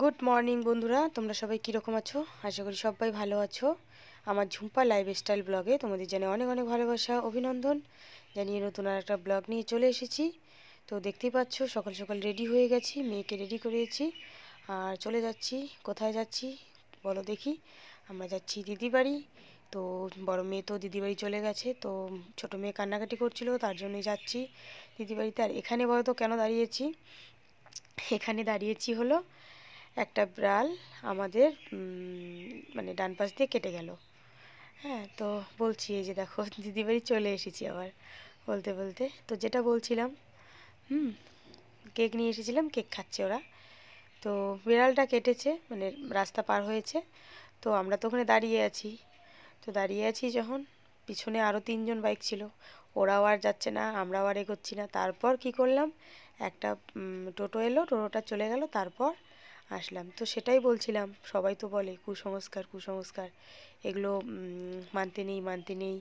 Good morning বন্ধুরা, তোমরা সবাই কীরকম আছো? আশা করি সবাই ভালো আছো। আমার ঝুম্পা লাইফস্টাইল ব্লগে তোমাদের জানিয়ে অনেক অনেক ভালোবাসা, অভিনন্দন জানিয়ে নতুন আর একটা ব্লগ নিয়ে চলে এসেছি। তো দেখতেই পাচ্ছ সকাল সকাল রেডি হয়ে গেছি, মেয়েকে রেডি করিয়েছি আর চলে যাচ্ছি। কোথায় যাচ্ছি বলো দেখি? আমরা যাচ্ছি দিদি বাড়ি। তো বড় মেয়ে তো দিদি বাড়ি চলে গেছে, তো ছোটো মেয়ে কান্নাকাটি করছিল, তার জন্যই যাচ্ছি দিদি বাড়িতে। আর এখানে বলো তো কেন দাঁড়িয়েছি? এখানে দাঁড়িয়েছি হলো একটা বিড়াল আমাদের মানে ডান পাশ দিয়ে কেটে গেল। হ্যাঁ, তো বলছি এই যে দেখো দিদি বাড়ি চলে এসেছি আবার বলতে বলতে। তো যেটা বলছিলাম, হুম কেক নিয়ে এসেছিলাম, কেক খাচ্ছে ওরা। তো বিড়ালটা কেটেছে, মানে রাস্তা পার হয়েছে, তো আমরা তো ওখানে দাঁড়িয়ে আছি। তো দাঁড়িয়ে আছি যখন, পিছনে আরও 3জন বাইক ছিল, ওরাও আর যাচ্ছে না, আমরাও আর এগোচ্ছি না। তারপর কি করলাম, একটা টোটো এলো, টোটোটা চলে গেল, তারপর আসলাম। তো সেটাই বলছিলাম, সবাই তো বলে কুসংস্কার কুসংস্কার, এগুলো মানতে নেই মানতে নেই।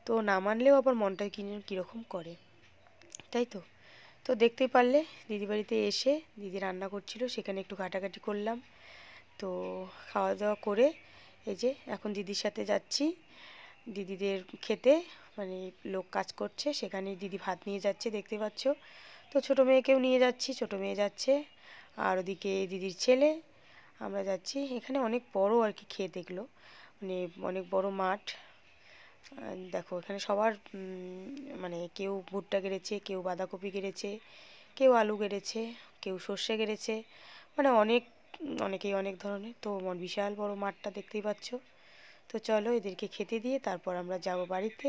তো না মানলেও আবার মনটা কীরকম করে, তাই তো। তো দেখতেই পারলে দিদি বাড়িতে এসে দিদি রান্না করছিল, সেখানে একটু ঘাটাঘাটি করলাম। তো খাওয়া দাওয়া করে এই যে এখন দিদির সাথে যাচ্ছি দিদিদের খেতে, মানে লোক কাজ করছে সেখানে, দিদি ভাত নিয়ে যাচ্ছে দেখতে পাচ্ছ। তো ছোটো মেয়েকেও নিয়ে যাচ্ছি, ছোটো মেয়ে যাচ্ছে, আর ওদিকে দিদির ছেলে। আমরা যাচ্ছি, এখানে অনেক বড় আর কি ক্ষেত, এগুলো মানে অনেক বড় মাঠ। দেখো এখানে সবার মানে কেউ ভুট্টা গেড়েছে, কেউ বাঁধাকপি গেড়েছে, কেউ আলু গেড়েছে, কেউ সর্ষে গেড়েছে, মানে অনেকেই অনেক ধরনের। তো বিশাল বড় মাঠটা দেখতেই পাচ্ছ। তো চলো এদেরকে খেতে দিয়ে তারপর আমরা যাব বাড়িতে।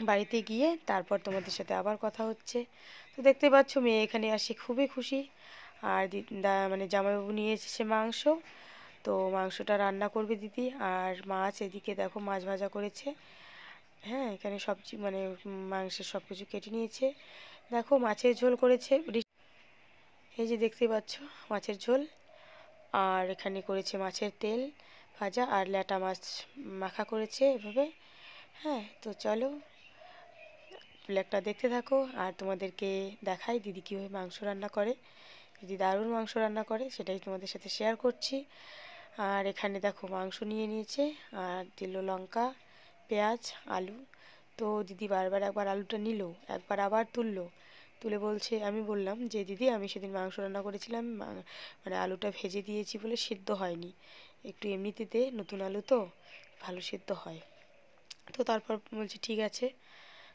বাড়িতে গিয়ে তারপর তোমাদের সাথে আবার কথা হচ্ছে। তো দেখতে পাচ্ছ মেয়ে এখানে আসে খুবই খুশি। আর মানে জামাইবাবু নিয়ে এসেছে মাংস, তো মাংসটা রান্না করবে দিদি। আর মাছ এদিকে দেখো মাছ ভাজা করেছে। হ্যাঁ, এখানে সবজি মানে মাংসের সব কিছু কেটে নিয়েছে। দেখো মাছের ঝোল করেছে, এই যে দেখতে পাচ্ছ মাছের ঝোল। আর এখানে করেছে মাছের তেল ভাজা, আর ল্যাটা মাছ মাখা করেছে এভাবে। হ্যাঁ, তো চলো ব্লগটা দেখতে থাকো আর তোমাদেরকে দেখাই দিদি কীভাবে মাংস রান্না করে। দিদি দারুণ মাংস রান্না করে, সেটাই তোমাদের সাথে শেয়ার করছি। আর এখানে দেখো মাংস নিয়ে নিয়েছে, আর দিল লঙ্কা, পেঁয়াজ, আলু। তো দিদি বারবার একবার আলুটা নিল, একবার আবার তুললো, তুলে বলছে, আমি বললাম যে দিদি আমি সেদিন মাংস রান্না করেছিলাম, মানে আলুটা ভেজে দিয়েছি বলে সিদ্ধ হয়নি, একটু এমনিতে দে, নতুন আলু তো ভালো সিদ্ধ হয়। তো তারপর বলছে ঠিক আছে।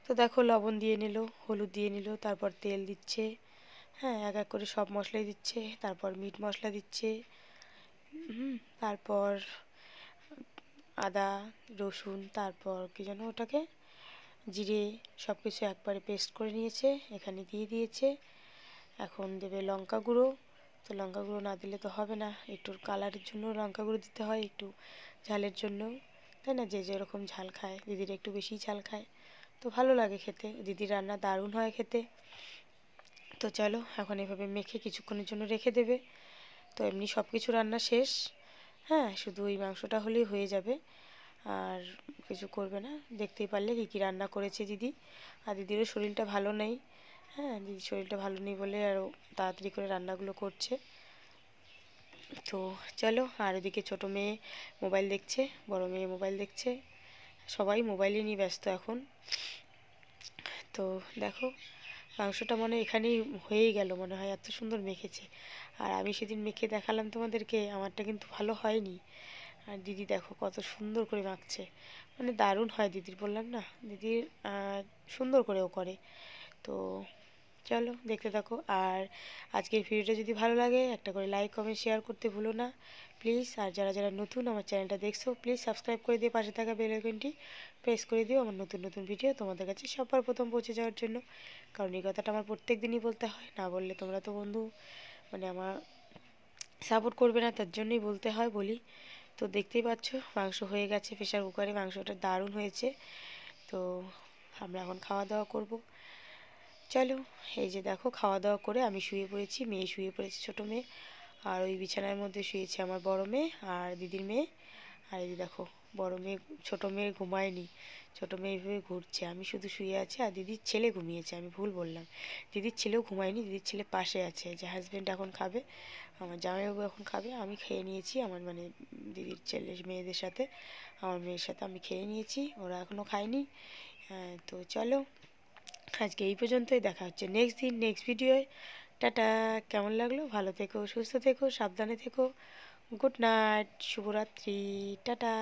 তো দেখো লবণ দিয়ে নিল, হলুদ দিয়ে নিল, তারপর তেল দিচ্ছে। হ্যাঁ, এক এক করে সব মশলাই দিচ্ছে, তারপর মিট মশলা দিচ্ছে, তারপর আদা রসুন, তারপর কী যেন ওটাকে জিরে, সব কিছু একবারে পেস্ট করে নিয়েছে, এখানে দিয়ে দিয়েছে। এখন দেবে লঙ্কা গুঁড়ো। তো লঙ্কা গুঁড়ো না দিলে তো হবে না, একটু কালারের জন্য লঙ্কা গুঁড়ো দিতে হয়, একটু ঝালের জন্য, তাই না? যে যেরকম ঝাল খায়, দিদির একটু বেশিই ঝাল খায়, তো ভালো লাগে খেতে, দিদির রান্না দারুণ হয় খেতে। তো চলো এখন এভাবে মেখে কিছুক্ষণের জন্য রেখে দেবে। তো এমনি সব কিছু রান্না শেষ। হ্যাঁ, শুধু ওই মাংসটা হলেই হয়ে যাবে, আর কিছু করবে না। দেখতেই পারলে কী কী রান্না করেছে দিদি। আর দিদিরও শরীরটা ভালো নেই। হ্যাঁ, দিদির শরীরটা ভালো নেই বলে আরও তাড়াতাড়ি করে রান্নাগুলো করছে। তো চলো, আর ওদিকে ছোটো মেয়ে মোবাইল দেখছে, বড় মেয়ে মোবাইল দেখছে, সবাই মোবাইলে নিয়ে ব্যস্ত এখন। তো দেখো মাংসটা মনে এখানেই হয়েই গেল মনে হয়, এত সুন্দর মেখেছে। আর আমি সেদিন মেখে দেখালাম তোমাদেরকে, আমারটা কিন্তু ভালো হয়নি। আর দিদি দেখো কত সুন্দর করে মাখছে, মানে দারুণ হয় দিদির, বললাম না দিদির সুন্দর করেও করে। তো চলো দেখতে থাকো। আর আজকের ভিডিওটা যদি ভালো লাগে একটা করে লাইক কমেন্ট শেয়ার করতে ভুলো না প্লিজ। আর যারা যারা নতুন আমার চ্যানেলটা দেখছো প্লিজ সাবস্ক্রাইব করে দিয়ে পাশে থাকা বেল আইকনটি প্রেস করে দিও, আমার নতুন নতুন ভিডিও তোমাদের কাছে সবার প্রথম পৌঁছে যাওয়ার জন্য। কারণ এই কথাটা আমার প্রত্যেক দিনই বলতে হয়, না বললে তোমরা তো বন্ধু মানে আমার সাপোর্ট করবে না, তার জন্যই বলতে হয়, বলি। তো দেখতেই পাচ্ছ মাংস হয়ে গেছে প্রেশার কুকারে, মাংসটা দারুণ হয়েছে। তো আমরা এখন খাওয়া দাওয়া করব। চলো, এই যে দেখো খাওয়া দাওয়া করে আমি শুয়ে পড়েছি, মেয়ে শুয়ে পড়েছে, ছোটো মেয়ে। আর ওই বিছানার মধ্যে শুয়েছে আমার বড় মেয়ে আর দিদির মেয়ে। আর এই যে দেখো বড় মেয়ে ছোটো মেয়ে ঘুমায়নি, ছোটো মেয়ে এইভাবে ঘুরছে, আমি শুধু শুয়ে আছি আর দিদির ছেলে ঘুমিয়েছে, আমি ভুল বললাম, দিদির ছেলেও ঘুমায়নি, দিদির ছেলে পাশে আছে, যে হাজব্যান্ড এখন খাবে, আমার জামাইবাবু এখন খাবে, আমি খেয়ে নিয়েছি, আমার মানে দিদির ছেলে মেয়েদের সাথে আমার মেয়ের সাথে আমি খেয়ে নিয়েছি, ওরা এখনও খায়নি। তো চলো আজকে এই পর্যন্তই, দেখা হচ্ছে নেক্সট দিন নেক্সট ভিডিওয়। টাটা। কেমন লাগলো? ভালো থেকো, সুস্থ থেকো, সাবধানে থেকো। গুড নাইট, শুভরাত্রি, টাটা।